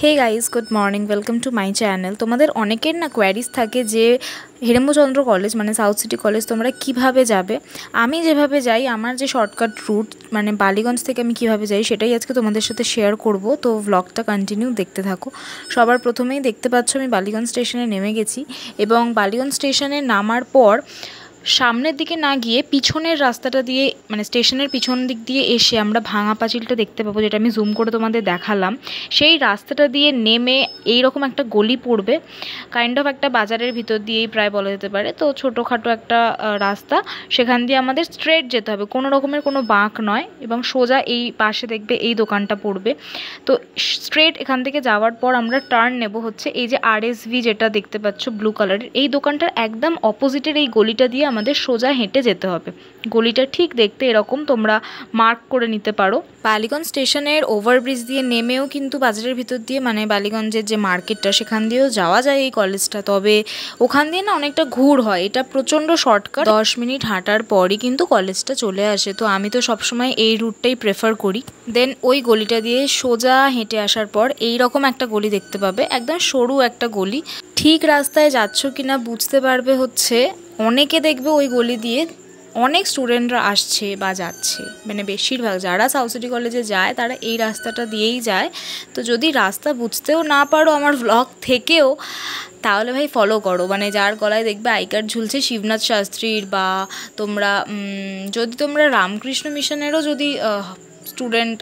Hey guys good morning welcome to my channel. तुम्हारे अनेकेर ना क्वारिज থাকে যে হেরেম্বচন্দ্র কলেজ মানে সাউথ সিটি কলেজ তোমরা কিভাবে যাবে। আমি যেভাবে যাই আমার যে শর্টকাট রুট মানে বালিগঞ্জ থেকে আমি কিভাবে যাই সেটাই আজকে তোমাদের সাথে শেয়ার করব। তো ব্লগটা কন্টিনিউ দেখতে থাকো। সবার প্রথমেই দেখতে পাচ্ছ আমি বালিগঞ্জ স্টেশনে নেমে গেছি এবং বালিগঞ্জ স্টেশনে নামার পর সামনের দিকে না গিয়ে পিছনের রাস্তাটা দিয়ে মানে স্টেশনের পিছন দিক দিয়ে এসে আমরা ভাঙা পাঁচিলটা দেখতে পাবো, যেটা আমি জুম করে তোমাদের দেখালাম। সেই রাস্তাটা দিয়ে নেমে এইরকম একটা গলি পড়বে, কাইন্ড অফ একটা বাজারের ভিতর দিয়েই প্রায় বলা যেতে পারে। তো ছোটোখাটো একটা রাস্তা, সেখান দিয়ে আমাদের স্ট্রেট যেতে হবে, কোনো রকমের কোনো বাঁক নয়, এবং সোজা এই পাশে দেখবে এই দোকানটা পড়বে। তো স্ট্রেট এখান থেকে যাওয়ার পর আমরা টার্ন নেব হচ্ছে এই যে আরএসভি যেটা দেখতে পাচ্ছ ব্লু কালারের, এই দোকানটার একদম অপোজিটের এই গলিটা দিয়ে আমাদের সোজা হেঁটে যেতে হবে। গলিটা ঠিক দেখতে এরকম, তোমরা মার্ক করে নিতে পারো। বালিগঞ্জ স্টেশনের ওভারব্রিজ দিয়ে নেমেও কিন্তু বাজারের ভিতর দিয়ে মানে বালিগঞ্জের যে মার্কেটটা সেখান দিয়েও যাওয়া যায় এই কলেজটা, তবে ওখান দিয়ে না অনেকটা ঘুর হয়। এটা প্রচণ্ড শর্টকাট, 10 মিনিট হাঁটার পরই কিন্তু কলেজটা চলে আসে। তো আমি তো সবসময় এই রুটটাই প্রেফার করি। দেন ওই গলিটা দিয়ে সোজা হেঁটে আসার পর এই রকম একটা গলি দেখতে পাবে, একদম সরু একটা গলি। ঠিক রাস্তায় যাচ্ছ কিনা বুঝতে পারবে হচ্ছে অনেকে দেখবে ওই গলি দিয়ে অনেক স্টুডেন্টরা আসছে বা যাচ্ছে, মানে বেশিরভাগ যারা সাউথ সিটি কলেজে যায় তারা এই রাস্তাটা দিয়েই যায়। তো যদি রাস্তা বুঝতেও না পারো আমার ভ্লগ থেকেও, তাহলে ভাই ফলো করো, মানে যার গলায় দেখবে আই কার্ড ঝুলছে শিবনাথ শাস্ত্রীর, বা তোমরা যদি তোমরা রামকৃষ্ণ মিশনেরও যদি স্টুডেন্ট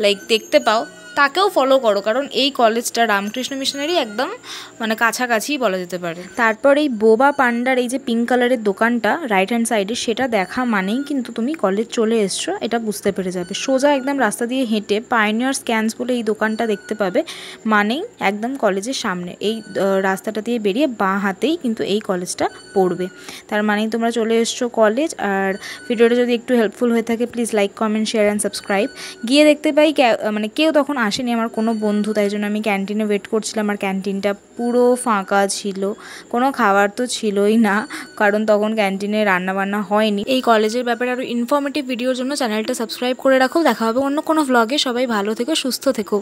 লাইক দেখতে পাও তাকেও ফলো করো, কারণ এই কলেজটা রামকৃষ্ণ মিশনেরই একদম মানে কাছাকাছি বলা যেতে পারে। তারপর এই বোবা পান্ডার এই যে পিঙ্ক কালারের দোকানটা রাইট হ্যান্ড সাইডে, সেটা দেখা মানেই কিন্তু তুমি কলেজ চলে এসছো এটা বুঝতে পেরে যাবে। সোজা একদম রাস্তা দিয়ে হেঁটে পাইনিয়ার স্ক্যান্স বলে এই দোকানটা দেখতে পাবে, মানেই একদম কলেজের সামনে। এই রাস্তাটা দিয়ে বেরিয়ে বাঁ হাতেই কিন্তু এই কলেজটা পড়বে, তার মানেই তোমরা চলে এসছো কলেজ। আর ভিডিওটা যদি একটু হেল্পফুল হয়ে থাকে please like comment share and subscribe. গিয়ে দেখতে পাই মানে কেউ তখন আসেনি, আমার কোনো বন্ধু, তাই জন্য আমি ক্যান্টিনে ওয়েট করছিলাম। আর ক্যান্টিনটা পুরো ফাঁকা ছিল, কোনো খাবার তো ছিলই না, কারণ তখন ক্যান্টিনে রান্নাবান্না হয়নি। এই কলেজের ব্যাপারে আরও ইনফরমেটিভ ভিডিওর জন্য চ্যানেলটা সাবস্ক্রাইব করে রাখো। দেখা হবে অন্য কোনো ভ্লগে। সবাই ভালো থেকো, সুস্থ থেকো।